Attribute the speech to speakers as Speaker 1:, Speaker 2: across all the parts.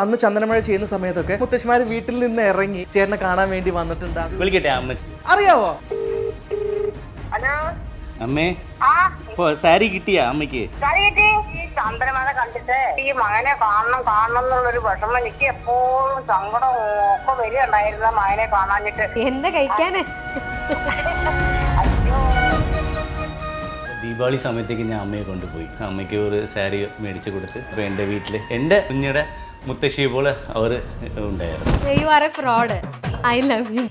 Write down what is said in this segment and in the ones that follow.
Speaker 1: അന്ന് ചന്ദനമഴ ചെയ്യുന്ന സമയത്തൊക്കെ മുത്തശ്ശിമാര് വീട്ടിൽ നിന്ന് ഇറങ്ങി ചേട്ടനെ കാണാൻ വേണ്ടി വന്നിട്ടുണ്ട്.
Speaker 2: വിളിക്കട്ടെ അമ്മ?
Speaker 1: അറിയാവോ?
Speaker 2: അമ്മേ, സാരി കിട്ടിയാ അമ്മയ്ക്ക്?
Speaker 3: ഈ ചന്ദ്രമഴ കണ്ടിട്ട് ഈ മകനെ കാണണം എന്നുള്ളൊരു വിഷമം എനിക്ക് എപ്പോഴും സങ്കടം ഒക്കെ വരികയുണ്ടായിരുന്ന മകനെ കാണാഞ്ഞിട്ട്.
Speaker 4: എന്താ കഴിക്കാന്?
Speaker 2: ദീപാവലി സമയത്തേക്ക് ഞാൻ അമ്മയെ കൊണ്ടുപോയി. അമ്മയ്ക്ക് ഒരു സാരി മേടിച്ചു കൊടുത്ത്. അപ്പൊ എൻ്റെ വീട്ടില് എൻ്റെ കുഞ്ഞിയുടെ മുത്തശ്ശിയെ പോലെ അവർ ഉണ്ടായിരുന്നു.
Speaker 4: You are a fraud. I love you.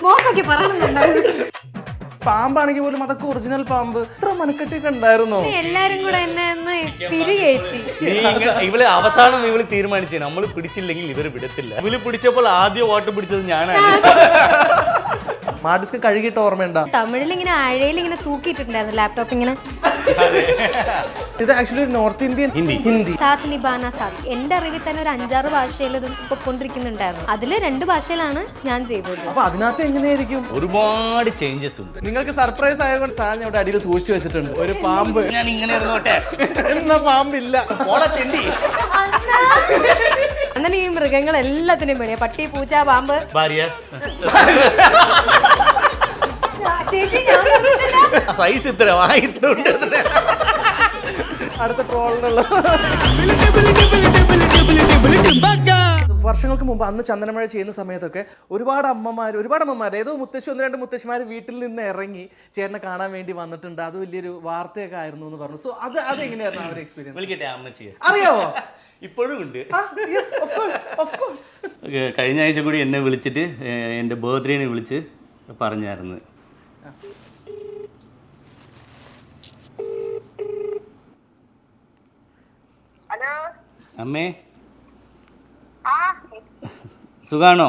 Speaker 4: മോക്കൊക്കെ പറയണമെന്നുണ്ടായിരുന്നു.
Speaker 1: പാമ്പാണെങ്കിൽ പോലും അതൊക്കെ ഒറിജിനൽ പാമ്പ്. ഇത്ര മനക്കെട്ടൊക്കെ ഉണ്ടായിരുന്നോ?
Speaker 4: എല്ലാരും കൂടെ എന്നെ ഒന്ന് പിരികേറ്റി.
Speaker 2: ഇവള് അവസാനം ഇവള് തീരുമാനിച്ചു നമ്മൾ പിടിച്ചില്ലെങ്കിൽ ഇവര് വിടത്തില്ല. ഇവള് പിടിച്ചപ്പോൾ ആദ്യം വോട്ട് പിടിച്ചത് ഞാനാണ്.
Speaker 1: മാഡിസ്ക് കഴുകിയിട്ട് ഓർമ്മയുണ്ടോ?
Speaker 4: തമിഴിൽ ഇങ്ങനെ അഴയിൽ ഇങ്ങനെ തൂക്കിയിട്ടുണ്ടായിരുന്നു ലാപ്ടോപ്പ് ഇങ്ങനെ.
Speaker 1: ഇത് ആക്ച്വലി നോർത്ത് ഇന്ത്യൻ ഹിന്ദി.
Speaker 4: സാത്ത് നിബാന സാത്ത്. എന്റെ അറിവിൽ തന്നെ ഒരു 5-6 ഭാഷയിൽ ഇത് പൊക്കൊണ്ടിരിക്കുന്നുണ്ടായിരുന്നു. അതില് 2 ഭാഷയിലാണ് ഞാൻ ചെയ്തത്.
Speaker 1: അപ്പൊ അതിനകത്ത് എങ്ങനെയായിരിക്കും?
Speaker 2: ഒരുപാട് ചേഞ്ചസ് ഉണ്ട്.
Speaker 1: നിങ്ങൾക്ക് സർപ്രൈസ് ആയതുകൊണ്ട് സാധനം ഇവിടെ അടിയിൽ സൂക്ഷിച്ചു വെച്ചിട്ടുണ്ട് ഒരു പാമ്പ്.
Speaker 2: ഞാൻ ഇങ്ങനെ ഇരുന്നോട്ടെ
Speaker 1: എന്നാ പാമ്പില്ല.
Speaker 4: അങ്ങനെ ഈ മൃഗങ്ങൾ എല്ലാത്തിനും വേണേ, പട്ടി, പൂച്ച, പാമ്പ്,
Speaker 2: ഭാര്യ സൈസ് ഇത്ര വാങ്ങിട്ടുണ്ട്.
Speaker 1: അടുത്ത ട്രോളിനുള്ള വർഷങ്ങൾക്ക് മുമ്പ് അന്ന് ചന്ദനമഴ ചെയ്യുന്ന സമയത്തൊക്കെ ഒരുപാട് അമ്മമാർ ഏതോ മുത്തശ്ശി 1-2 മുത്തശ്ശിമാര് വീട്ടിൽ നിന്ന് ഇറങ്ങി ചേട്ടനെ കാണാൻ വേണ്ടി വന്നിട്ടുണ്ട്. അത് വലിയൊരു വാർത്തയൊക്കെ ആയിരുന്നു എന്ന് പറഞ്ഞു. സോ അതെങ്ങനെയായിരുന്നു ആ ഒരു എക്സ്പീരിയൻസ്?
Speaker 2: വിളിക്കട്ടെ അമ്മച്ചി?
Speaker 1: അറിയാവോ?
Speaker 2: ഇപ്പോഴും ഉണ്ട്.
Speaker 1: Of course.
Speaker 2: കഴിഞ്ഞ ആഴ്ച കൂടി എന്നെ വിളിച്ചിട്ട് എൻ്റെ ബർത്ത്ഡേനെ വിളിച്ച് പറഞ്ഞായിരുന്നു. അമ്മേ, സുഖാണോ?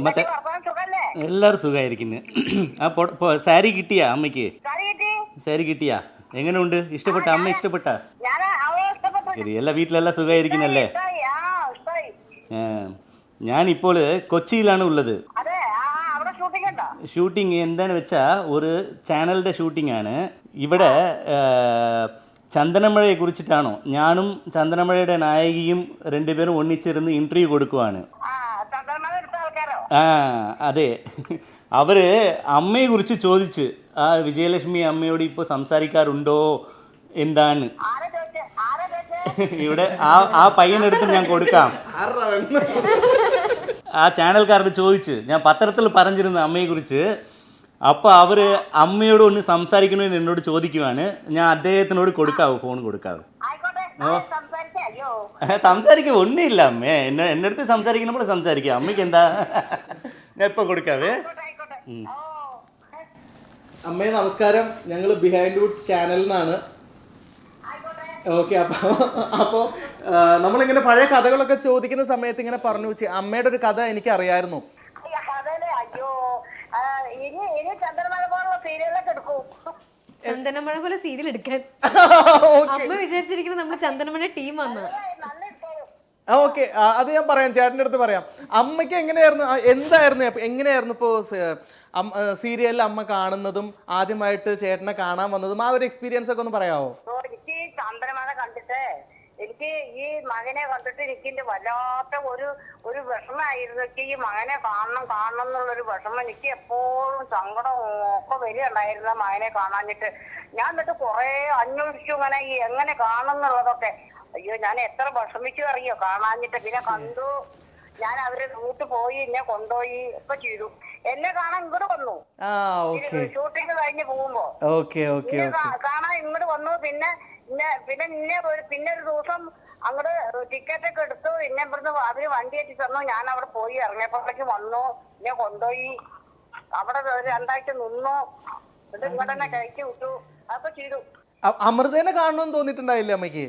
Speaker 2: മറ്റേ എല്ലാരും സുഖായിരിക്കുന്നു. ആ സാരി കിട്ടിയാ അമ്മയ്ക്ക്? സാരി കിട്ടിയാ? എങ്ങനെയുണ്ട്? ഇഷ്ടപ്പെട്ട? അമ്മ ഇഷ്ടപ്പെട്ട? ശരി, വീട്ടിലെല്ലാം സുഖമായിരിക്കുന്നല്ലേ? ഞാനിപ്പോൾ കൊച്ചിയിലാണ് ഉള്ളത്. ഷൂട്ടിങ് എന്താണെന്ന് വെച്ചാൽ ഒരു ചാനലിൻ്റെ ഷൂട്ടിംഗാണ്. ഇവിടെ ചന്ദനമഴയെ കുറിച്ചിട്ടാണോ? ഞാനും ചന്ദനമഴയുടെ നായികയും 2 പേരും ഒന്നിച്ചിരുന്ന് ഇൻ്റർവ്യൂ കൊടുക്കുവാണ്. അതെ. അവര് അമ്മയെ കുറിച്ച് ചോദിച്ച് ആ വിജയലക്ഷ്മി അമ്മയോട് ഇപ്പോൾ സംസാരിക്കാറുണ്ടോ എന്താണ്. ഇവിടെ ആ പയ്യനെടുത്ത് ഞാൻ കൊടുക്കാം. ആ ചാനൽക്കാരോട് ചോദിച്ച് ഞാൻ പത്രത്തിൽ പറഞ്ഞിരുന്നു അമ്മയെ കുറിച്ച്. അപ്പോൾ അവർ അമ്മയോട് ഒന്ന് സംസാരിക്കണമെന്ന് എന്നോട് ചോദിക്കുവാണ്. ഞാൻ അദ്ദേഹത്തിനോട് കൊടുക്കാവോ? ഫോൺ കൊടുക്കാവോ? സംസാരിക്കുക ഒന്നുമില്ല അമ്മേ. എൻ്റെ അടുത്ത് സംസാരിക്കുന്നപ്പോൾ സംസാരിക്കാം. അമ്മയ്ക്ക് എന്താ? ഞാൻ ഇപ്പോൾ കൊടുക്കാവേ.
Speaker 1: അമ്മേ നമസ്കാരം. ഞങ്ങൾ ബിഹൈൻഡ് വുഡ്സ് ചാനലിൽ നിന്നാണ്. ഓക്കെ. അപ്പോൾ നമ്മളിങ്ങനെ പഴയ കഥകളൊക്കെ ചോദിക്കുന്ന സമയത്ത് ഇങ്ങനെ പറഞ്ഞു അമ്മയുടെ ഒരു കഥ എനിക്ക് അറിയായിരുന്നു.
Speaker 4: ചന്ദനമഴ പോലെ സീരിയൽ എടുക്കാൻ അമ്മ വിചാരിച്ചിരിക്കുന്നത് നമ്മൾ ചന്ദനമഴ ടീം വന്നു.
Speaker 1: ഓക്കെ, അത് ഞാൻ പറയാം, ചേട്ടൻ്റെ അടുത്ത് പറയാം. അമ്മയ്ക്ക് എങ്ങനെയായിരുന്നു ഇപ്പോൾ സീരിയലിൽ അമ്മ കാണുന്നതും ആദ്യമായിട്ട് ചേട്ടനെ കാണാൻ വന്നതും ആ ഒരു എക്സ്പീരിയൻസ് ഒക്കെ ഒന്ന് പറയാമോ?
Speaker 3: എനിക്ക് ചന്ദ്രമഴ കണ്ടിട്ട് എനിക്ക് ഈ മകനെ കണ്ടിട്ട് എനിക്ക് വല്ലാത്ത ഒരു വിഷമമായിരുന്നു. ഈ മകനെ കാണണം എന്നുള്ളൊരു വിഷമം എനിക്ക് എപ്പോഴും സങ്കടം ഒക്കെ വരികയുണ്ടായിരുന്ന മകനെ കാണാഞ്ഞിട്ട്. ഞാൻ എന്നിട്ട് കുറെ അന്വേഷിച്ചു ഇങ്ങനെ എങ്ങനെ കാണണം എന്നുള്ളതൊക്കെ. അയ്യോ, ഞാൻ എത്ര വിഷമിച്ചു അറിയോ കാണാഞ്ഞിട്ട്. പിന്നെ കണ്ടു, ഞാൻ അവര് വീട്ടിൽ പോയി, എന്നെ കൊണ്ടുപോയി ഒക്കെ ചെയ്തു. എന്നെ കാണാൻ ഇങ്ങോട്ട് വന്നു. ഷൂട്ടിങ് കഴിഞ്ഞ് പോകുമ്പോ കാണാൻ ഇങ്ങോട്ട് വന്നു. പിന്നെ ഒരു ദിവസം അങ്ങോട്ട് ടിക്കറ്റ് ഒക്കെ എടുത്തു. പിന്നെ ഇവിടുന്ന് അവര് വണ്ടി എത്തി തന്നു. ഞാൻ അവിടെ പോയി ഇറങ്ങിയപ്പോഴേക്ക് വന്നു, എന്നെ കൊണ്ടുപോയി അവിടെ 2 ആഴ്ച നിന്നു. എന്നിട്ട് ഇങ്ങോട്ട് തന്നെ കഴിച്ചു വിട്ടു. അതൊക്കെ ചെയ്തു.
Speaker 1: അമൃതേനെ കാണണമെന്ന് തോന്നിയിട്ടുണ്ടായില്ലേ അമ്മയ്ക്ക്?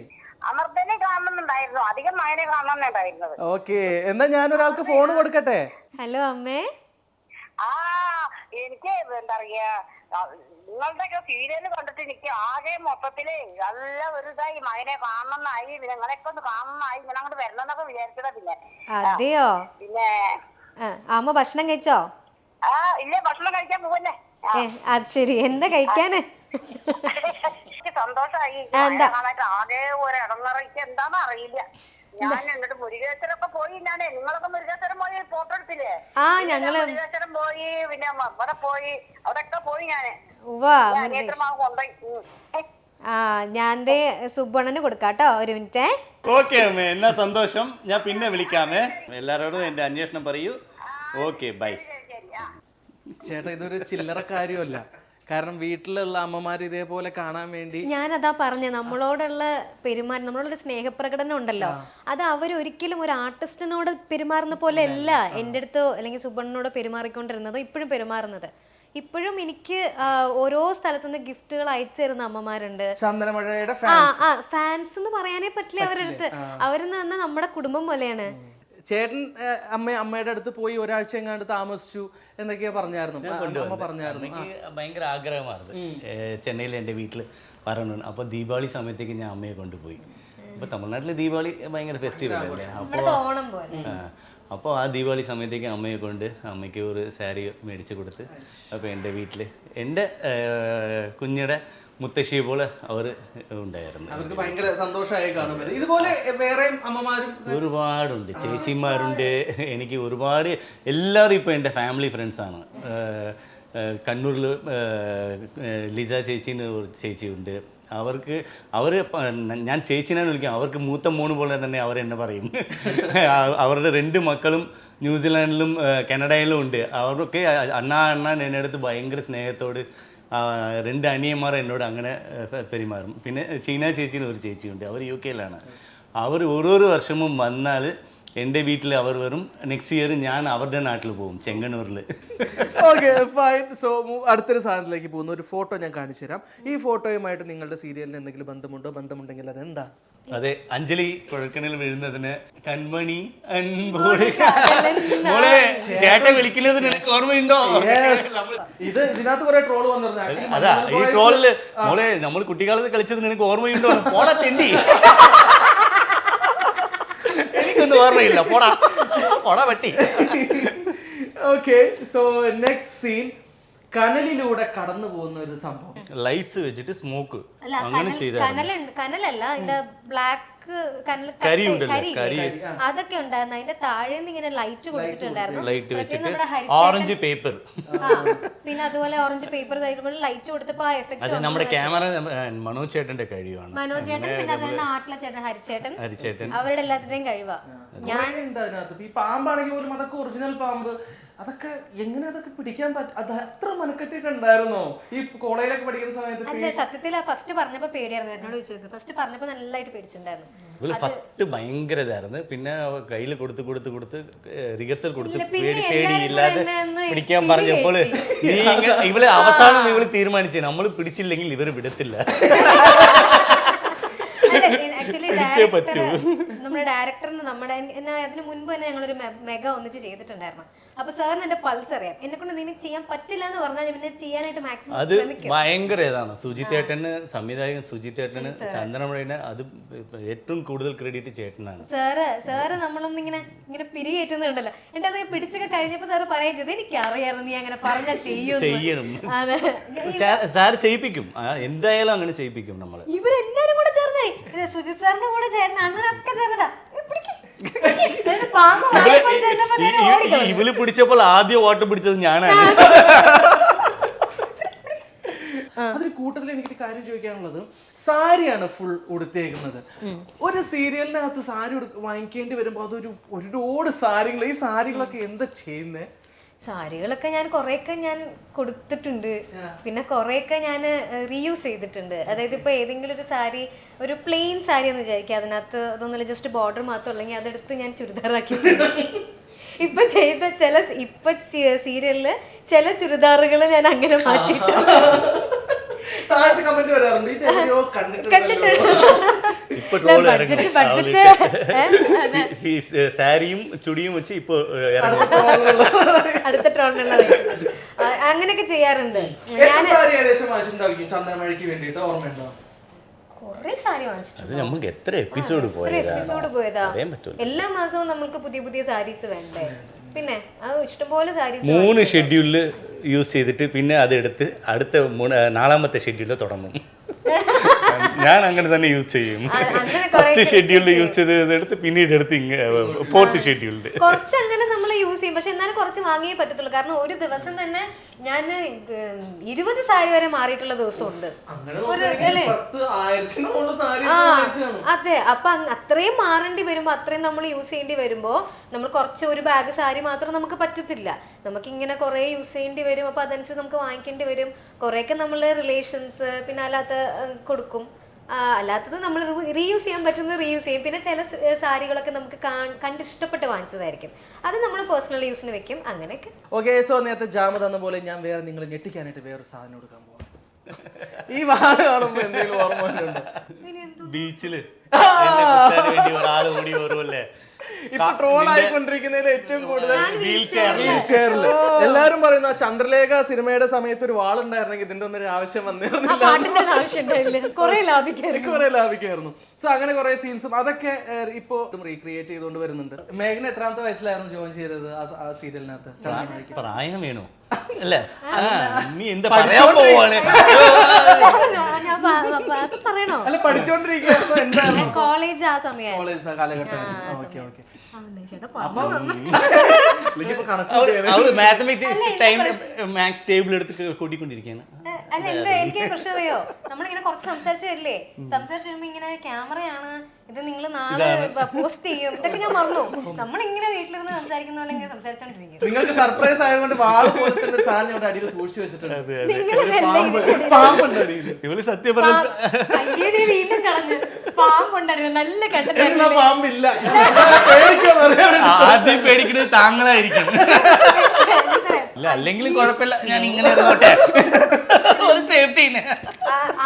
Speaker 3: അമൃതനെ കാണണമെന്നുണ്ടായിരുന്നു. അധികം മകനെ കാണണമെന്നുണ്ടായിരുന്നത്.
Speaker 1: ഓക്കെ, എന്നാ ഞാൻ ഒരാൾക്ക് ഫോൺ കൊടുക്കട്ടെ.
Speaker 4: ഹലോ അമ്മേ.
Speaker 3: എനിക്ക് എന്താ പറയാ, നിങ്ങളുടെയൊക്കെ സീരിയല് കണ്ടിട്ട് എനിക്ക് ആകെ മൊത്തത്തില് നല്ല ഒരു ഇതായി. മകനെ കാണണമെന്നായി, നിങ്ങളെയൊക്കെ ഒന്ന് കാണണമെന്നായി. ഞാൻ അങ്ങോട്ട് വരണമെന്നൊക്കെ വിചാരിച്ചതാ. പിന്നെ
Speaker 4: അതെയോ?
Speaker 3: പിന്നെ
Speaker 4: അമ്മ ഭക്ഷണം കഴിച്ചോ?
Speaker 3: ഇല്ല, ഭക്ഷണം കഴിക്കാൻ പോവല്ലേ.
Speaker 4: അത് ശരി. എന്താ കഴിക്കാന്?
Speaker 3: എനിക്ക് സന്തോഷമായി കാണാനായിട്ട്. ആകെ ഒരു ഇടങ്ങറയ്ക്ക് എന്താന്ന് അറിയില്ല. ഞാൻ എന്നിട്ട് മുരുകേശ്വരൊക്കെ പോയി. ഞാനേ നിങ്ങളൊക്കെ മുരുകേശ്വരം പോയി ഫോട്ടോ എടുത്തില്ലേ? മുരുകേശ്വരം പോയി, പിന്നെ ഇവിടെ പോയി, അവിടെയൊക്കെ പോയി ഞാന്. കൊണ്ടുപോയി.
Speaker 4: ഞാൻ സുബ്ബണ്ണന് കൊടുക്കാട്ടോ, ഒരു മിനിറ്റ്.
Speaker 2: ഓക്കെ അമ്മേ, എന്നാ സന്തോഷം. ഞാൻ പിന്നെ വിളിക്കാമേ. എല്ലാരോടും എന്റെ അന്വേഷണം പറയൂ. Okay, bye.
Speaker 1: ചേട്ടാ ഇതൊരു ചില്ലറ കാര്യമല്ല. കാരണം വീട്ടിലുള്ള അമ്മമാർ ഇതേപോലെ കാണാൻ വേണ്ടി
Speaker 4: ഞാനതാ പറഞ്ഞ നമ്മളോടുള്ള പെരുമാറ്റം, നമ്മളോടുള്ള സ്നേഹപ്രകടനം ഉണ്ടല്ലോ, അത് അവരൊരിക്കലും ഒരു ആർട്ടിസ്റ്റിനോട് പെരുമാറുന്ന പോലെ അല്ല എൻ്റെ അടുത്തോ അല്ലെങ്കിൽ സുബ്ബണ്ണനോട് പെരുമാറിക്കൊണ്ടിരുന്നതോ ഇപ്പോഴും പെരുമാറുന്നത്. ഇപ്പോഴും എനിക്ക് ഓരോ സ്ഥലത്തുനിന്ന് ഗിഫ്റ്റുകൾ അയച്ചു തരുന്ന അമ്മമാരുണ്ട്.
Speaker 1: ചന്ദനമഴയുടെ
Speaker 4: ഫാൻസ് എന്ന് പറയാനേ പറ്റില്ല അവരുടെ അടുത്ത്. അവരെന്ന് പറഞ്ഞാൽ നമ്മുടെ കുടുംബം പോലെയാണ്.
Speaker 1: ചേട്ടൻ അമ്മയുടെ അടുത്ത് പോയി ഒരാഴ്ച എങ്ങാണ്ട് താമസിച്ചു എന്നൊക്കെയാ പറഞ്ഞായിരുന്നു.
Speaker 2: എനിക്ക് ഭയങ്കര ആഗ്രഹമായിരുന്നു ചെന്നൈയിൽ എൻ്റെ വീട്ടിൽ പറഞ്ഞു. അപ്പോൾ ദീപാവലി സമയത്തേക്ക് ഞാൻ അമ്മയെ കൊണ്ടുപോയി. അപ്പോൾ തമിഴ്നാട്ടിൽ ദീപാവലി ഭയങ്കര ഫെസ്റ്റിവൽ അല്ലേ. അപ്പോൾ ആ ദീപാവലി സമയത്തേക്ക് അമ്മയെ കൊണ്ട് അമ്മയ്ക്ക് ഒരു സാരി മേടിച്ച് കൊടുത്ത്. അപ്പോൾ എൻ്റെ വീട്ടിൽ എൻ്റെ കുഞ്ഞിയുടെ മുത്തശ്ശിയെ പോലെ അവർ ഉണ്ടായിരുന്നു.
Speaker 1: അവർക്ക് ഭയങ്കര സന്തോഷമായി കാണുമ്പോൾ. ഇതുപോലെ വേറെ അമ്മമാരും
Speaker 2: ഒരുപാടുണ്ട്, ചേച്ചിമാരുണ്ട്. എനിക്ക് ഒരുപാട് എല്ലാവരും ഇപ്പോൾ എൻ്റെ ഫാമിലി ഫ്രണ്ട്സാണ്. കണ്ണൂരിൽ ലിജ ചേച്ചിന്ന് ഒരു ചേച്ചിയുണ്ട്. ഞാൻ ചേച്ചിനാണ് വിളിക്കാം. അവർക്ക് മൂത്ത മോണ് പോലെ തന്നെ അവരെന്നെ പറയും. അവരുടെ 2 മക്കളും ന്യൂസിലാൻഡിലും കാനഡയിലും ഉണ്ട്. അവരൊക്കെ അണ്ണാൻ എൻ്റെ അടുത്ത് ഭയങ്കര സ്നേഹത്തോട് 2 അനിയന്മാർ എന്നോട് അങ്ങനെ പെരുമാറും. പിന്നെ ഷീന ചേച്ചിന് ഒരു ചേച്ചിയുണ്ട്, അവർ UK-യിലാണ്. അവർ ഓരോരോ വർഷവും വന്നാൽ എൻ്റെ വീട്ടിൽ അവർ വരും. നെക്സ്റ്റ് ഇയർ ഞാൻ അവരുടെ നാട്ടിൽ പോകും, ചെങ്ങന്നൂരിൽ.
Speaker 1: Okay fine. സോ അടുത്തൊരു സാധനത്തിലേക്ക് പോകുന്ന ഒരു ഫോട്ടോ ഞാൻ കാണിച്ചു തരാം. ഈ ഫോട്ടോയുമായിട്ട് നിങ്ങളുടെ സീരിയലിന് എന്തെങ്കിലും ബന്ധമുണ്ടെങ്കിൽ അതെന്താ?
Speaker 2: അതെ, അഞ്ജലി കുഴക്കണിൽ വീഴുന്നതിന് കൺമണി അൻപോടെ മോളെ ചേട്ടൻ വിളിക്കുന്നത് നിനക്ക് ഓർമ്മയുണ്ടോ?
Speaker 1: ഇത് ഇതിനകത്ത് കുറെ ട്രോൾ വന്നിരുന്നു.
Speaker 2: അതാ ഈ ട്രോളില് മോളെ നമ്മൾ കുട്ടിക്കാലത്ത് കളിച്ചത് നിനക്ക് ഓർമ്മയുണ്ടോ? പോടാ തെണ്ടി, എനിക്കൊന്നും ഓർമ്മയില്ല, പോടാ പട്ടി.
Speaker 1: ഓക്കെ, സോ നെക്സ്റ്റ് സീൻ കനലിലൂടെ കടന്നു പോകുന്ന ഒരു സംഭവം.
Speaker 2: ലൈറ്റ്സ് വെച്ചിട്ട് സ്മോക്ക് അങ്ങനെ
Speaker 4: കനലല്ല, ഇതിന്റെ ബ്ലാക്ക്
Speaker 2: കരി
Speaker 4: അതൊക്കെ ഉണ്ടായിരുന്നു. അതിന്റെ താഴെ ഇങ്ങനെ ലൈറ്റ് കൊടുത്തിട്ടുണ്ടായിരുന്നു.
Speaker 2: ലൈറ്റ് വെച്ചിട്ട് ഓറഞ്ച് പേപ്പർ,
Speaker 4: പിന്നെ അതുപോലെ ഓറഞ്ച് പേപ്പർ ലൈറ്റ് കൊടുത്തപ്പോ ആ എഫക്ട്.
Speaker 2: അത് നമ്മുടെ ക്യാമറ മനോജ് ചേട്ടന്റെ കഴിവാണ്.
Speaker 4: മനോജ് ചേട്ടൻ, പിന്നെ അതുപോലെ ആട്ടിലെ ചേട്ടൻ ഹരിച്ചേട്ടൻ, അവരുടെ എല്ലാത്തിന്റെയും കഴിവാ.
Speaker 1: ഞാൻ ഈ പാമ്പാണെങ്കിൽ പോലും അതൊക്കെ ഒറിജിനൽ പാമ്പ്. അതൊക്കെ എങ്ങനെ അതൊക്കെ പിടിക്കാൻ പറ്റും? അത് അത്ര മനക്കെട്ടിട്ടുണ്ടായിരുന്നോ ഈ കോളേജിലൊക്കെ പഠിക്കുന്ന സമയത്ത്?
Speaker 4: അല്ല, സത്യത്തിൽ ഫസ്റ്റ് പറഞ്ഞപ്പോ പേടിയായിരുന്നു. എന്നോട് ചോദിച്ചത് ഫസ്റ്റ് പറഞ്ഞപ്പോ നല്ലതായിട്ട് പേടിച്ചിട്ടുണ്ടായിരുന്നു.
Speaker 2: ഫസ്റ്റ് ഭയങ്കര ഇതായിരുന്നു. പിന്നെ കയ്യിൽ കൊടുത്ത് റിഹേഴ്സൽ കൊടുത്ത് പേടിയില്ലാതെ പിടിക്കാൻ പറഞ്ഞപ്പോൾ ഇവള് അവസാനം ഇവള് തീരുമാനിച്ചേ നമ്മൾ പിടിച്ചില്ലെങ്കിൽ ഇവര് വിടത്തില്ല.
Speaker 4: ആക്ച്വലി നമ്മുടെ ഡയറക്ടറിന് അതിന് മുൻപ് തന്നെ ഞങ്ങളൊരു മെഗാ ഒന്നിച്ച് ചെയ്തിട്ടുണ്ടായിരുന്നു. അപ്പൊ സാറിന് എന്റെ പൾസ് അറിയാം. എന്നെ കൊണ്ട് നിനക്ക് ചെയ്യാൻ പറ്റില്ല എന്ന് പറഞ്ഞാൽ പിന്നെ ചെയ്യാനായിട്ട് മാക്സിമം
Speaker 2: അത് ഭയങ്കര ഇതാണ്. സുജിത്തേട്ടന്, സംവിധായകൻ സുജിത്തേട്ടന്, ചന്ദ്രമഴന് അത് ഏറ്റവും കൂടുതൽ ക്രെഡിറ്റ് ചേട്ടനാണ്.
Speaker 4: സാറ് നമ്മളൊന്നും ഇങ്ങനെ പിരികേറ്റുന്നുണ്ടല്ലോ. എന്റെ അത് പിടിച്ചൊക്കെ കഴിഞ്ഞപ്പോ സാറ് പറയുകയും ചെയ്ത് എനിക്കറിയായിരുന്നു നീ അങ്ങനെ പറഞ്ഞാൽ ചെയ്യണം.
Speaker 2: സാറ് ചെയ്യിപ്പിക്കും, എന്തായാലും അങ്ങനെ ചെയ്യിപ്പിക്കും. നമ്മള്
Speaker 4: ഇവരെല്ലാരും കൂടെ ചേർന്നേ, സുജിത് സാറിന്റെ കൂടെ ചേട്ടൻ അങ്ങനൊക്കെ ചേർന്നതാ.
Speaker 2: ഇവള് പിടിച്ചപ്പോൾ ആദ്യം ഓട്ടം പിടിച്ചത് ഞാനാണ്.
Speaker 1: അതൊരു കൂട്ടത്തിൽ എനിക്ക് കാര്യം ചോദിക്കാനുള്ളത്, സാരിയാണ് ഫുൾ ഉടുത്തേക്കുന്നത്. ഒരു സീരിയലിനകത്ത് സാരി വാങ്ങിക്കേണ്ടി വരുമ്പോ അതൊരു ഒരുപാട് സാരികൾ. ഈ സാരികളൊക്കെ എന്താ ചെയ്യുന്നേ?
Speaker 4: സാരികളൊക്കെ ഞാൻ കുറെയൊക്കെ ഞാൻ കൊടുത്തിട്ടുണ്ട്, പിന്നെ കുറെയൊക്കെ ഞാൻ റീയൂസ് ചെയ്തിട്ടുണ്ട്. അതായത് ഇപ്പൊ ഏതെങ്കിലും ഒരു സാരി, ഒരു പ്ലെയിൻ സാരി എന്ന് വിചാരിക്കുക, അതിനകത്ത് അതൊന്നുമില്ല, ജസ്റ്റ് ബോർഡർ മാത്രം ഉള്ളെങ്കിൽ അതെടുത്ത് ഞാൻ ചുരിദാറാക്കിയിട്ടുണ്ട്. ഇപ്പൊ സീരിയലില് ചില ചുരിദാറുകൾ ഞാൻ അങ്ങനെ മാറ്റിയിട്ടുണ്ട്.
Speaker 2: സാരിയും ചുടിയും വെച്ച് ഇപ്പൊ
Speaker 4: അടുത്ത ട്രോളിനുള്ള അങ്ങനെയൊക്കെ ചെയ്യാറുണ്ട്.
Speaker 1: ചന്ദ്രമഴയ്ക്ക് വേണ്ടിട്ട് ഓർമ്മയുണ്ടോ?
Speaker 4: കൊറേ സാരി വാങ്ങിച്ചിട്ടുണ്ട്.
Speaker 2: അത് നമുക്ക് എത്ര എപ്പിസോഡ്
Speaker 4: പോയതാ. എല്ലാ മാസവും നമ്മൾക്ക് പുതിയ പുതിയ സാരീസ് വേണ്ടേ? പിന്നെ ഇഷ്ടംപോലെ സാരീസ്
Speaker 2: 3 ഷെഡ്യൂളിൽ യൂസ് ചെയ്തിട്ട് പിന്നെ അതെടുത്ത് അടുത്ത 4ാമത്തെ ഷെഡ്യൂളിൽ തുടങ്ങും. ഞാൻ അങ്ങനെ തന്നെ യൂസ് ചെയ്യും.
Speaker 4: അങ്ങനെ
Speaker 2: ഫസ്റ്റ് ഷെഡ്യൂളിൽ യൂസ് ചെയ്തെടുത്ത് പിന്നീട് എടുത്ത് 4th ഷെഡ്യൂളിൽ
Speaker 4: കുറച്ച് അങ്ങനെ നമ്മൾ യൂസ് ചെയ്യും. പക്ഷെ എന്നാലും കുറച്ച് വാങ്ങിയേ പറ്റത്തുള്ളൂ. കാരണം ഒരു ദിവസം തന്നെ ഞാൻ 20 സാരി വരെ മാറിയിട്ടുള്ള ദിവസമുണ്ട്. അതെ. അപ്പൊ അത്രയും മാറേണ്ടി വരുമ്പോ, അത്രയും നമ്മൾ യൂസ് ചെയ്യേണ്ടി വരുമ്പോ നമ്മൾ കുറച്ച് ഒരു ബാഗ് സാരി മാത്രം നമുക്ക് പറ്റത്തില്ല. നമുക്ക് ഇങ്ങനെ കുറെ യൂസ് ചെയ്യേണ്ടി വരും. അപ്പൊ അതനുസരിച്ച് നമുക്ക് വാങ്ങിക്കേണ്ടി വരും. കുറെയൊക്കെ നമ്മള് റിലേഷൻസ് പിന്നെ അല്ലാത്ത കൊടുക്കും. അല്ലാത്തത് നമ്മൾ റീയൂസ് ചെയ്യാൻ പറ്റുന്നത് റീയൂസ് ചെയ്യും. പിന്നെ ചില സാരികളൊക്കെ നമുക്ക് കണ്ടിഷ്ടപ്പെട്ട് വാങ്ങിച്ചതായിരിക്കും, അത് നമ്മൾ പേഴ്സണൽ യൂസിന് വെക്കും. അങ്ങനെയൊക്കെ.
Speaker 1: ഓക്കെ. സോ നേരത്തെ ജാമ തന്ന പോലെ ഞാൻ വേറെ നിങ്ങൾ ഞെട്ടിക്കാനായിട്ട് വേറൊരു സാധനം കൊടുക്കാൻ പോവാം. ഈ വാഹനം കാണുമ്പോ എന്തെങ്കിലും ഓർമ്മ ഉണ്ടോ?
Speaker 2: ബീച്ചില് ഒരാൾ ഓടി വരുമല്ലേ,
Speaker 1: ഇപ്പൊ ട്രോൾ ആയിക്കൊണ്ടിരിക്കുന്നതിൽ ഏറ്റവും കൂടുതൽ വീൽ ചെയറില് എല്ലാരും പറയുന്നു ആ ചന്ദ്രലേഖ സിനിമയുടെ സമയത്ത് ഒരു വാളുണ്ടായിരുന്നെങ്കിൽ ഇതിന്റെ ഒന്നും ഒരു ആവശ്യം വന്നിരുന്നില്ല, കുറെ ലാഭിക്കായിരുന്നു. സോ അങ്ങനെ കുറെ സീൻസും അതൊക്കെ ഇപ്പൊ റീക്രിയേറ്റ് ചെയ്തുകൊണ്ട് വരുന്നുണ്ട്. മേഘന എത്രാമത്തെ വയസ്സിലായിരുന്നു ജോയിൻ ചെയ്തത് ആ സീരിയലിനകത്ത്?
Speaker 2: പ്രായം വേണോ അല്ലേ? നീ എന്താ പറയാൻ പോവാണ്?
Speaker 4: പറയണോ?
Speaker 1: അല്ല, പഠിച്ചോണ്ടിരിക്കുകയായിരുന്നു. എന്തായിരുന്നു
Speaker 4: കോളേജ് ആ സമയം,
Speaker 1: കോളേജ് കാലഘട്ടം?
Speaker 2: അവള് മാത്സ് ടേബിൾ എടുത്ത് കൂട്ടിക്കൊണ്ടിരിക്കുകയാണ്.
Speaker 4: അല്ല, എന്താ എനിക്ക് പ്രശ്നം അറിയോ, നമ്മളിങ്ങനെ കുറച്ച് സംസാരിച്ചു വരില്ലേ, സംസാരിച്ചു വരുമ്പോ ഇങ്ങനെ ക്യാമറയാണ് ഇത്, നിങ്ങൾ നാളെ പോസ്റ്റ് ചെയ്യും, ഇതൊക്കെ ഞാൻ മറന്നു. നമ്മളിങ്ങനെ വീട്ടിലിരുന്ന് സംസാരിക്കുന്ന പോലെ ഇങ്ങനെ സംസാരിച്ചോണ്ടിരിക്കും.
Speaker 1: നിങ്ങൾക്ക് സർപ്രൈസ് ആയതുകൊണ്ട് വാള് പോലത്തെ സാധനം ഇവിടെ അടിയിൽ സൂക്ഷിച്ചു വെച്ചിട്ടുണ്ട്.
Speaker 2: ഇവള് സത്യം പറഞ്ഞു
Speaker 4: വീണ്ടും കളഞ്ഞു. പാമ്പുണ്ടായിരുന്നു, നല്ല കണ്ടിട്ട്
Speaker 1: പാമ്പില്ല.
Speaker 2: ആദ്യം പേടിക്കുന്നത് താങ്കളായിരിക്കും. ഇല്ല, അല്ലെങ്കിലും കുഴപ്പമില്ല, ഞാൻ ഇങ്ങനെ ഇരുന്നോട്ടെ.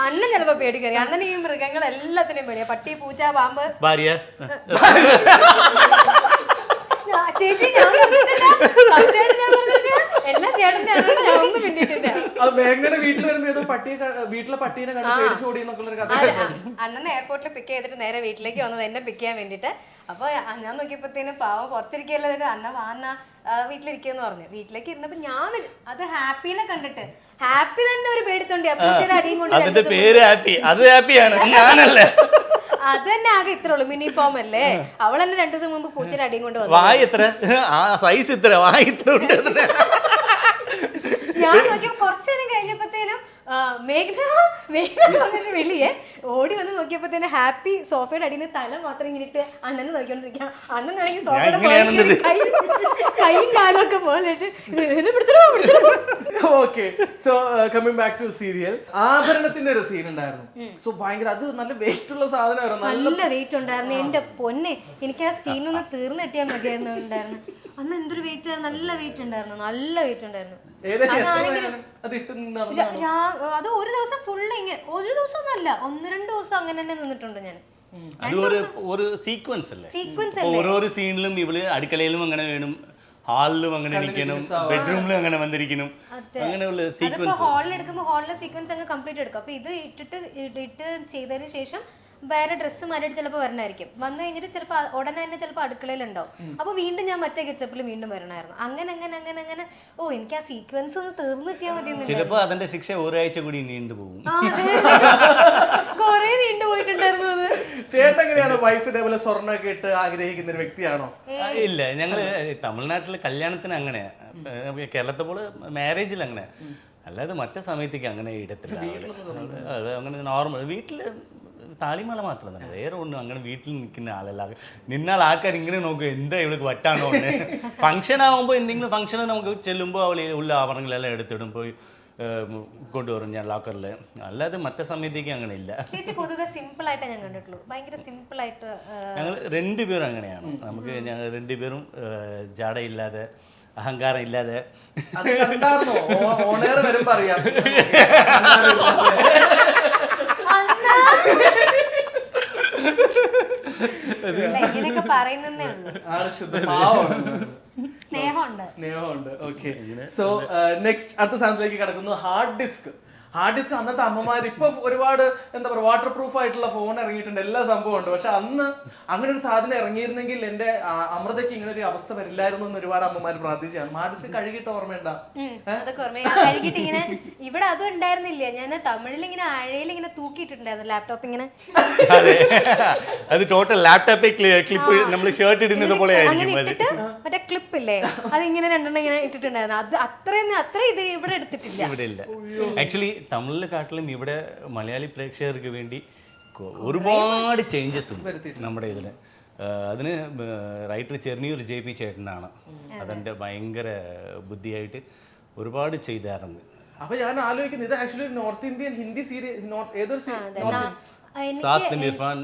Speaker 4: അണ്ണൻ ചിലപ്പോ പേടിക്കറി. അണ്ണൻ ഈ മൃഗങ്ങൾ എല്ലാത്തിനെയും പേടിയാ, പട്ടി, പൂച്ച, പാമ്പ്,
Speaker 2: ഭാര്യ.
Speaker 4: ചേച്ചി എല്ലാം ചേട്ടന്റെ ഞാൻ ഒന്നും കിട്ടിയിട്ടില്ല.
Speaker 1: മേഘനയുടെ വീട്ടിൽ വരുമ്പോ ഏതോ വീട്ടിലെ പട്ടീനെ കണ്ട് പേടിച്ചു ഓടി എന്നൊക്കെയുള്ള കഥ.
Speaker 4: അണ്ണൻ എയർപോർട്ടിൽ പിക്ക് ചെയ്തിട്ട് നേരെ വീട്ടിലേക്ക് വന്നത് എന്നെ പിക്ക് ചെയ്യാൻ വേണ്ടിട്ട്. അപ്പൊ ഞാൻ നോക്കിയപ്പോഴത്തേനും പാവം പുറത്തിരിക്കല്ലോ, അന്ന വാന്ന വീട്ടിലിരിക്കുമെന്ന് പറഞ്ഞു. വീട്ടിലേക്ക് ഇരുന്നപ്പോ ഞാൻ അത് ഹാപ്പിനെ കണ്ടിട്ട്, ഹാപ്പി തന്നെ ഒരു പേടിത്തോണ്ടി അടിയും കൊണ്ട്.
Speaker 2: അതിന്റെ പേര് ഹാപ്പി, അത് ഹാപ്പിയാണ്, ഞാനല്ലേ.
Speaker 4: അത് തന്നെ ആകെ ഇത്ര ഉള്ളു, മിനി പോം അല്ലേ. അവൾ തന്നെ 2 ദിവസം മുമ്പ് പൂച്ചയുടെ അടിയും കൊണ്ട് വന്നു.
Speaker 2: വായ എത്ര, സൈസ് ഇത്ര, വായ ഇത്ര ഉണ്ട്.
Speaker 4: ഞാൻ നോക്കിയപ്പോ കുറച്ചു നേരം കഴിഞ്ഞപ്പോഴത്തേനും മേഘന പറഞ്ഞിട്ട് വെളിയെ ഓടി വന്ന് നോക്കിയപ്പോഴത്തേനും ഹാപ്പി സോഫയുടെ അടിയിൽ നിന്ന് തല മാത്രം ഇങ്ങനെ ഇട്ട് അണ്ണനെ നോക്കിക്കൊണ്ടിരിക്കാം. അണ്ണനാണെങ്കിൽ സോഫയുടെ കൈയും കാലൊക്കെ പോലെ ഇട്ട്.
Speaker 1: Okay. So coming back to serial, ആഭരണത്തിന്റെ ഒരു സീൻ ഉണ്ടായിരുന്നു. സോ ഭയങ്കര, അത് നല്ല വെയിറ്റ് ഉള്ള സാധനമായിരുന്നു.
Speaker 4: നല്ല വെയിറ്റ് ഉണ്ടായിരുന്നു. എന്റെ പൊന്നെ, എനിക്ക് ആ സീനൊന്ന് തീർന്നു കിട്ടിയാൽ മതിയായിരുന്നു. ഉണ്ടായിരുന്നു അന്ന് എന്തൊരു വെയിറ്റ്, നല്ല വെയിറ്റ് ഉണ്ടായിരുന്നു, നല്ല വെയിറ്റ് ഉണ്ടായിരുന്നു. അത് ഒരു ദിവസം ഫുള്ള് ഇങ്ങനെ, ഒരു ദിവസം ഒന്നല്ല, 1-2 ദിവസം അങ്ങനെ തന്നെ നിന്നിട്ടുണ്ട് ഞാൻ.
Speaker 2: ഒരു സീക്വൻസ് അല്ലേ, ഓരോരോ സീനിലും ഇവള് അടുക്കളയിലും അങ്ങനെ വേണം, ഹാളിലും അങ്ങനെ ഇരിക്കണം, ബെഡ്റൂമിലും അങ്ങനെ വന്നിരിക്കണം, അങ്ങനെയുള്ള സീക്വൻസ്.
Speaker 4: ഹാളിൽ എടുക്കുമ്പോൾ ഹാളിലെ സീക്വൻസ് അങ്ങ് കംപ്ലീറ്റ് എടുക്കും. അപ്പൊ ഇത് ഇട്ട് ചെയ്തതിന് ശേഷം വേറെ ഡ്രസ്സ് മാറ്റിയിട്ട് ചിലപ്പോൾ വരണമായിരിക്കും. വന്നു കഴിഞ്ഞിട്ട് ചിലപ്പോൾ ഉടനെ തന്നെ ചിലപ്പോൾ അടുക്കളയിലുണ്ടാവും. അപ്പോൾ വീണ്ടും ഞാൻ മറ്റേ ഗെറ്റപ്പിൽ വീണ്ടും വരണമായിരുന്നു. അങ്ങനെ അങ്ങനെ അങ്ങനെ അങ്ങനെ ഓ, എനിക്ക് ആ സീക്വൻസ് ഒന്ന് തീർന്നു കിട്ടിയാൽ മതി.
Speaker 2: ചിലപ്പോൾ അതിന്റെ ശിക്ഷ ഒരാഴ്ച കൂടി നീണ്ടു പോകും.
Speaker 4: കൊറേ നീണ്ടു പോയിട്ടുണ്ടായിരുന്നു അത്.
Speaker 1: ചേട്ടൻ എങ്ങനെയാണ്, വൈഫ് ഇതേപോലെ സ്വർണ്ണമൊക്കെ ഇട്ട് ആഗ്രഹിക്കുന്ന ഒരു വ്യക്തിയാണോ?
Speaker 2: ഇല്ല, ഞങ്ങള് തമിഴ്നാട്ടിലെ കല്യാണത്തിന് അങ്ങനെ, കേരളത്തെ പോലെ മാരേജിൽ അങ്ങനെ, അല്ലാതെ മറ്റേ സമയത്തേക്ക് അങ്ങനെ ഇടത്തില്ല. അങ്ങനെ നോർമൽ വീട്ടില് താളിമല മാത്രം തന്നെ, വേറെ ഒന്നും അങ്ങനെ വീട്ടിൽ നിൽക്കുന്ന ആളല്ല. നിന്നാൽ ആൾക്കാർ ഇങ്ങനെ നോക്കും, എന്താ ഇവൾക്ക് വട്ടാണോ. ഫംഗ്ഷൻ ആകുമ്പോൾ എന്തെങ്കിലും ഫംഗ്ഷൻ നമുക്ക് ചെല്ലുമ്പോൾ അവൾ ഉള്ള ആഭരണങ്ങളെല്ലാം എടുത്തിടും, പോയി കൊണ്ടുവരും ഞാൻ ലോക്കറിൽ. അല്ലാതെ മറ്റേ സമയത്തേക്ക് അങ്ങനെ ഇല്ല.
Speaker 4: പൊതുവെ സിമ്പിൾ ആയിട്ടേ ഞാൻ കണ്ടിട്ടുള്ളൂ, ഭയങ്കര സിമ്പിൾ ആയിട്ട്.
Speaker 2: ഞങ്ങൾ 2 പേരും അങ്ങനെയാണ്. നമുക്ക് ഞങ്ങൾ 2 പേരും ജാടയില്ലാതെ, അഹങ്കാരം ഇല്ലാതെ.
Speaker 4: ഇങ്ങനെയൊക്കെ പറയുന്നേ ഉള്ളൂ, സ്നേഹമുണ്ട്.
Speaker 1: ഓക്കെ. സോ നെക്സ്റ്റ് അടുത്ത സാധനത്തിലേക്ക് കിടക്കുന്നു, ഹാർഡ് ഡിസ്ക്. ഹാർഡ് ഡിസ്ക് അന്നത്തെ അമ്മമാർ ഇപ്പൊ ഒരുപാട് എന്താ പറയുക വാട്ടർ പ്രൂഫ് ആയിട്ടുള്ള ഫോൺ ഇറങ്ങിയിട്ടുണ്ട്, എല്ലാ സംഭവം ഉണ്ട്. പക്ഷെ അന്ന് അങ്ങനെ ഒരു സാധനം ഇറങ്ങിയിരുന്നെങ്കിൽ എന്റെ അമൃതയ്ക്ക് ഇങ്ങനെ ഒരു അവസ്ഥ വരില്ലായിരുന്നു എന്ന് ഒരുപാട് അമ്മമാർ പ്രാർത്ഥിച്ചാണ്. ഹാർഡ് ഡിസ്ക് കഴുകിയിട്ട് ഓർമ്മയുണ്ടാ?
Speaker 4: അതൊക്കെ ഓർമ്മ. കഴുകിട്ട് ഇങ്ങനെ ഇവിടെ അതും ഉണ്ടായിരുന്നില്ല. ഞാൻ തമിഴിൽ ഇങ്ങനെ ആഴയിൽ ഇങ്ങനെ തൂക്കിയിട്ടുണ്ടായിരുന്നു ലാപ്ടോപ്പ് ഇങ്ങനെ.
Speaker 2: അതെ, അത് ടോട്ടൽ ലാപ്ടോപ്പിൽ ക്ലിപ്പ് നമ്മൾ ഷർട്ട് ഇടുന്നത് പോലെ
Speaker 4: അങ്ങനെ
Speaker 2: ആയിരിക്കും.
Speaker 4: ഇട്ടിട്ട് മറ്റേ ക്ലിപ്പ് ഇല്ലേ, അത് ഇങ്ങനെ രണ്ടെണ്ണം ഇങ്ങനെ ഇട്ടിട്ടുണ്ടായിരുന്നു. അത് അത്ര ഇത് ഇവിടെ എടുത്തിട്ടില്ല.
Speaker 2: ഇവിടെ ഇല്ല. ആക്ച്വലി തമിഴിലെ കാട്ടിലും ഇവിടെ മലയാളി പ്രേക്ഷകർക്ക് വേണ്ടി ഒരുപാട് ചേഞ്ചസ് ഉണ്ട് നമ്മുടെ ഇതില്. അതിന് റൈറ്റർ ചെറിയൂർ JP ചേട്ടനാണ് അതിൻ്റെ ഭയങ്കര ബുദ്ധിയായിട്ട് ഒരുപാട് ചെയ്തായിരുന്നു.
Speaker 1: അപ്പൊ ഞാൻ ആലോചിക്കുന്നു ഇത് actually north Indian Hindi serial ഏതൊരു
Speaker 2: സാത്ത് നിർവാൺ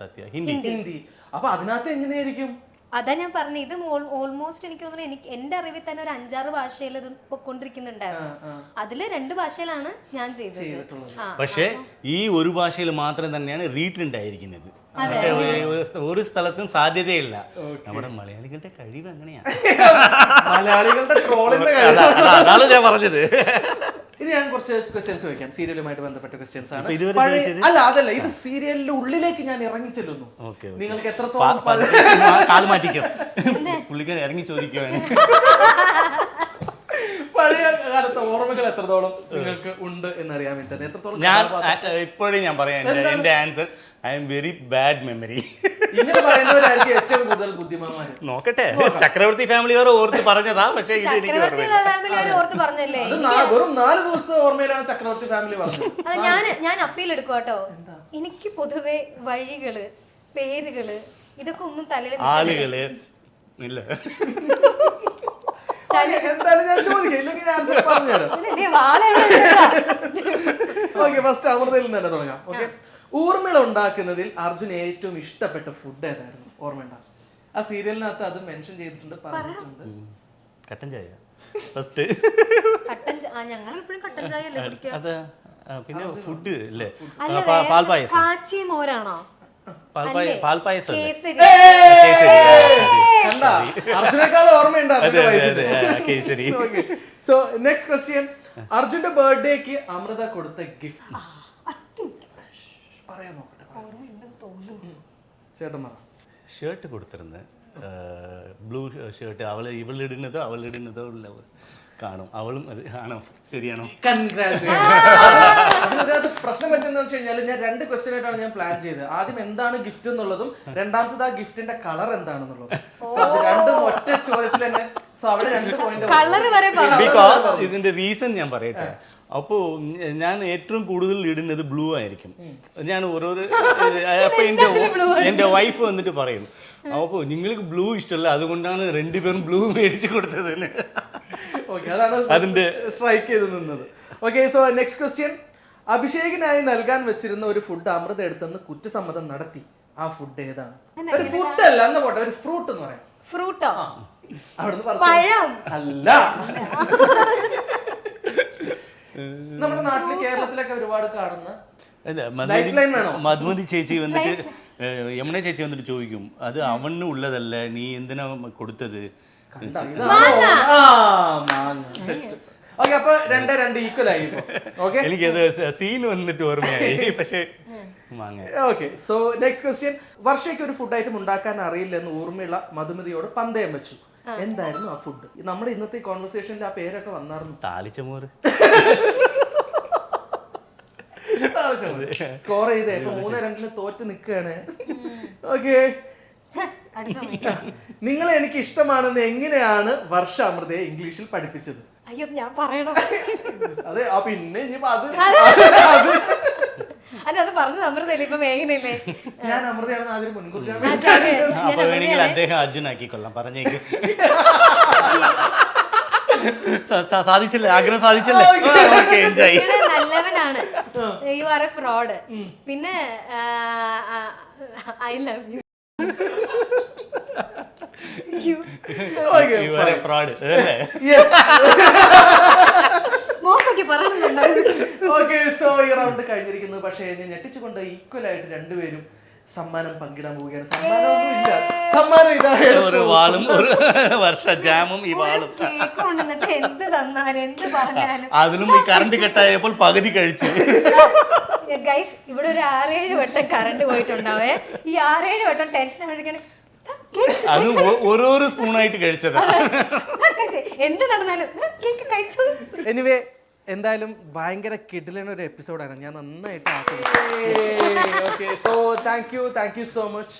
Speaker 2: സത്യ ഹിന്ദി.
Speaker 1: ഹിന്ദി. അപ്പൊ അതിനകത്ത് എങ്ങനെയായിരിക്കും?
Speaker 4: അതാ ഞാൻ പറഞ്ഞത്, ഇത് ഓൾമോസ്റ്റ് എനിക്ക് തോന്നുന്നു എനിക്ക് എന്റെ അറിവിൽ തന്നെ ഒരു 5-6 ഭാഷയിൽ ഇത് പൊക്കൊണ്ടിരിക്കുന്നുണ്ടായിരുന്നു. അതില് 2 ഭാഷയിലാണ് ഞാൻ ചെയ്തത്.
Speaker 2: പക്ഷേ ഈ ഒരു ഭാഷയിൽ മാത്രം തന്നെയാണ് റീട്രിൻഡ് ആയിരിക്കുന്നത്. ഒരു സ്ഥലത്തും സാധ്യതയില്ല. നമ്മുടെ മലയാളികളുടെ കഴിവ് അങ്ങനെയാണ്.
Speaker 1: മലയാളികളുടെ ട്രോളിന്റെ
Speaker 2: അതാണ് ഞാൻ പറഞ്ഞത്.
Speaker 1: ഇനി ഞാൻ കുറച്ച് ക്വസ്റ്റ്യൻസ് ചോദിക്കാം, സീരിയലുമായിട്ട് ബന്ധപ്പെട്ട ക്വസ്റ്റ്യൻസ് ആണ്.
Speaker 2: ഇതുവരെ
Speaker 1: അതല്ല, ഇത് സീരിയലിന്റെ ഉള്ളിലേക്ക് ഞാൻ ഇറങ്ങി ചെല്ലുന്നു. നിങ്ങൾക്ക് എത്രത്തോളം
Speaker 2: കാല് മാറ്റിക്കോ, പുള്ളിക്കാർ ഇറങ്ങി ചോദിക്കുവാണ്.
Speaker 1: പഴയ കാലത്തെ ഓർമ്മകൾ എത്രത്തോളം നിങ്ങൾക്ക് ഉണ്ട് എന്നറിയാൻ വേണ്ടി എത്രത്തോളം
Speaker 2: ഞാൻ ഇപ്പോഴും ഞാൻ പറയാം എന്റെ answer I am very bad memory.
Speaker 1: ഇങ്ങനെ പറയുന്നവരായിരിക്കും ഏറ്റവും കൂടുതൽ ബുദ്ധിമാന്മാര്.
Speaker 2: നോക്കട്ടെ, ചക്രവർത്തി ഫാമിലി വേറെ ഓർത്ത് പറഞ്ഞതാ, പക്ഷേ ഇത് എനിക്ക്
Speaker 1: വെറും 4 ദിവസത്തെ ഓർമ്മയിലാണ് ചക്രവർത്തി ഫാമിലി പറഞ്ഞത്.
Speaker 4: ഞാൻ അപ്പീൽ എടുക്കും കേട്ടോ. എനിക്ക് പൊതുവെ വഴികള്, പേരുകള്, ഇതൊക്കെ ഒന്നും തലയിൽ
Speaker 2: ആളുകള് ഇല്ല.
Speaker 1: എന്തായാലും ഞാൻ ചോദിക്കാം, ഇല്ലെങ്കിൽ ഞാൻ ആൻസർ പറഞ്ഞുതരാം. ഓക്കെ, ഫസ്റ്റ് അമൃതയിൽ നിന്ന് തന്നെ തുടങ്ങാം. ഓക്കെ, ഊർമിള ഉണ്ടാക്കുന്നതിൽ അർജുൻ ഏറ്റവും ഇഷ്ടപ്പെട്ട ഫുഡ് ഏതായിരുന്നു? ഓർമ്മയുണ്ടോ? ആ സീരിയലിനകത്ത് അത് മെൻഷൻ ചെയ്തിട്ടുണ്ട്, പറഞ്ഞിട്ടുണ്ട്.
Speaker 2: കട്ടൻ ചായ ഫസ്റ്റ്.
Speaker 4: ഞങ്ങൾ എപ്പോഴും കട്ടൻ ചായ അല്ലേ കുടിക്കുക.
Speaker 2: അത് പിന്നെ ഫുഡ് ഇല്ലേ, പാൽപായസം.
Speaker 4: കാച്ചി മോരാണോ?
Speaker 2: പാൽപായസം.
Speaker 1: അർജുനേക്കാൾ ഓർമ്മയുണ്ട്.
Speaker 2: കേസരി.
Speaker 1: സോ നെക്സ്റ്റ് ക്വസ്റ്റ്യൻ, അർജുന്റെ ബർത്ത്ഡേക്ക് അമൃത കൊടുത്ത ഗിഫ്റ്റ് പറയാൻ നോക്കട്ടെ. ചേട്ടൻ പറ.
Speaker 2: ഷർട്ട് കൊടുത്തിരുന്നത്, ബ്ലൂ ഷർട്ട്. അവളിടുന്നതോ ഉള്ളവർ കാണും, അവളും അത് ആണോ? ശരിയാണോ?
Speaker 1: അതിനകത്ത് പ്രശ്നം പറ്റുന്ന വെച്ച് കഴിഞ്ഞാൽ ഞാൻ 2 ക്വസ്റ്റ്യൻ ആയിട്ടാണ് ഞാൻ പ്ലാൻ ചെയ്തത്. ആദ്യം എന്താണ് ഗിഫ്റ്റ് എന്നുള്ളതും രണ്ടാമത്തത് ആ ഗിഫ്റ്റിന്റെ കളർ എന്താണെന്നുള്ളതും. അത് രണ്ടും ഒറ്റ ചോദ്യത്തിൽ തന്നെ. സോ അവിടെ 2 പോയിന്റ്.
Speaker 2: ബിക്കോസ് ഇതിന്റെ റീസൺ ഞാൻ പറയട്ടെ. അപ്പോ ഞാൻ ഏറ്റവും കൂടുതൽ ഇടുന്നത് ബ്ലൂ ആയിരിക്കും. ഞാൻ ഓരോരോ അപ്പൊ എന്റെ വൈഫ് വന്നിട്ട് പറയും, അപ്പോ നിങ്ങൾക്ക് ബ്ലൂ ഇഷ്ടമല്ല, അതുകൊണ്ടാണ് 2 പേരും ബ്ലൂ മേടിച്ചു കൊടുത്തത്.
Speaker 1: അതിന്റെ സ്ട്രൈക്ക് ചെയ്ത് നിന്നത്. ഓക്കെ, സോ നെക്സ്റ്റ് ക്വസ്റ്റ്യൻ, അഭിഷേകിനായി നൽകാൻ വെച്ചിരുന്ന ഒരു ഫുഡ് അമൃത എടുത്തെന്ന് കുറ്റസമ്മതം നടത്തി. ആ ഫുഡ് ഏതാണ്? ഒരു ഫുഡ് അല്ല, അന്ന് പോട്ടെ, ഒരു ഫ്രൂട്ട് എന്ന് പറയാം.
Speaker 4: ഫ്രൂട്ടോ?
Speaker 1: അവിടുന്ന് അല്ല. നമ്മുടെ നാട്ടില് കേരളത്തിലൊക്കെ ഒരുപാട് കാണുന്ന
Speaker 2: മധുമതി ചേച്ചി വന്നിട്ട്, യമുന ചേച്ചി വന്നിട്ട് ചോദിക്കും, അത് അവന് ഉള്ളതല്ല, നീ എന്തിനാ കൊടുത്തത്?
Speaker 1: അപ്പൊ 2-2 ഈക്വൽ ആയി.
Speaker 2: എനിക്കത് സീൻ വന്നിട്ട് ഓർമ്മയായി, പക്ഷേ മാങ്ങ.
Speaker 1: ഓക്കെ, സോ നെക്സ്റ്റ് ക്വസ്റ്റ്യൻ, വർഷയ്ക്ക് ഒരു ഫുഡ് ഐറ്റം ഉണ്ടാക്കാൻ അറിയില്ലെന്ന് ഊർമിള മധുമതിയോട് പന്തയം വെച്ചു. എന്തായിരുന്നു ആ ഫുഡ്? നമ്മുടെ ഇന്നത്തെ കോൺവെർസേഷനിൽ ആ പേരൊക്കെ വന്നായിരുന്നു.
Speaker 2: താളിച്ചമോറ്.
Speaker 1: സ്കോർ ചെയ്തേ, ഇപ്പൊ 3-2 തോറ്റ് നിൽക്കുകയാണ്. ഓക്കെ, നിങ്ങളെ എനിക്ക് ഇഷ്ടമാണെന്ന് എങ്ങനെയാണ് വർഷ അമൃതയെ ഇംഗ്ലീഷിൽ പഠിപ്പിച്ചത്?
Speaker 4: അയ്യോ, ഞാൻ പറയണോ?
Speaker 1: അതെ, പിന്നെ
Speaker 4: അല്ല, അത് പറഞ്ഞത് അമൃതല്ലേ, ഇപ്പൊ മേഘനല്ലേ?
Speaker 1: ഞാൻ അമൃതയാണെന്ന് ആദ്യം മുൻകൂർ
Speaker 2: അപ്പൊ വേണമെങ്കിൽ അദ്ദേഹം അർജുൻ ആക്കിക്കൊള്ളാം, പറഞ്ഞേക്ക്. സാധിച്ചില്ലേ, ആഗ്രഹം സാധിച്ചില്ലേ?
Speaker 4: നല്ലവനാണ്, യു ആർ എ ഫ്രോഡ്. പിന്നെ I love you.
Speaker 2: Fraud.
Speaker 1: Okay, so ഈ റൗണ്ട് കഴിഞ്ഞിരിക്കുന്നു. പക്ഷേ ഞെട്ടിച്ചുകൊണ്ട് ഈക്വൽ ആയിട്ട് 2 പേരും സമ്മാനം പങ്കിടാൻ പോവുകയാണ്. സമ്മാനമൊന്നും ഇല്ല, സമ്മാനം ഇതായിരുന്നു.
Speaker 2: ഒരു വാളും ഒരു വർഷ ജാമും ഈ വാളും.
Speaker 4: കേക്ക് കൊണ്ടുവന്നിട്ട് എന്ത് തന്നാലും എന്ത് പറഞ്ഞാലും
Speaker 2: അതിലും ഈ കറണ്ട് കട്ടായപ്പോൾ പകുതി കഴിച്ചു.
Speaker 4: ഗൈസ് ഇവിടെ ഒരു 6-7 വട്ടം കറണ്ട് പോയിട്ടുണ്ടാവേ. ഈ 6-7 വട്ടം ടെൻഷൻ അടിക്കണം.
Speaker 2: അത് ഓരോരോ സ്പൂണായിട്ട് കഴിച്ചതാ.
Speaker 4: എന്ത് നടന്നാലും കേക്ക് കഴിച്ചു.
Speaker 1: എനിവേ എന്തായാലും ഭയങ്കര കിടിലൻ ഒരു എപ്പിസോഡാണ്. ഞാൻ നന്നായിട്ട് ആസ്വദിച്ചു. So thank you so much.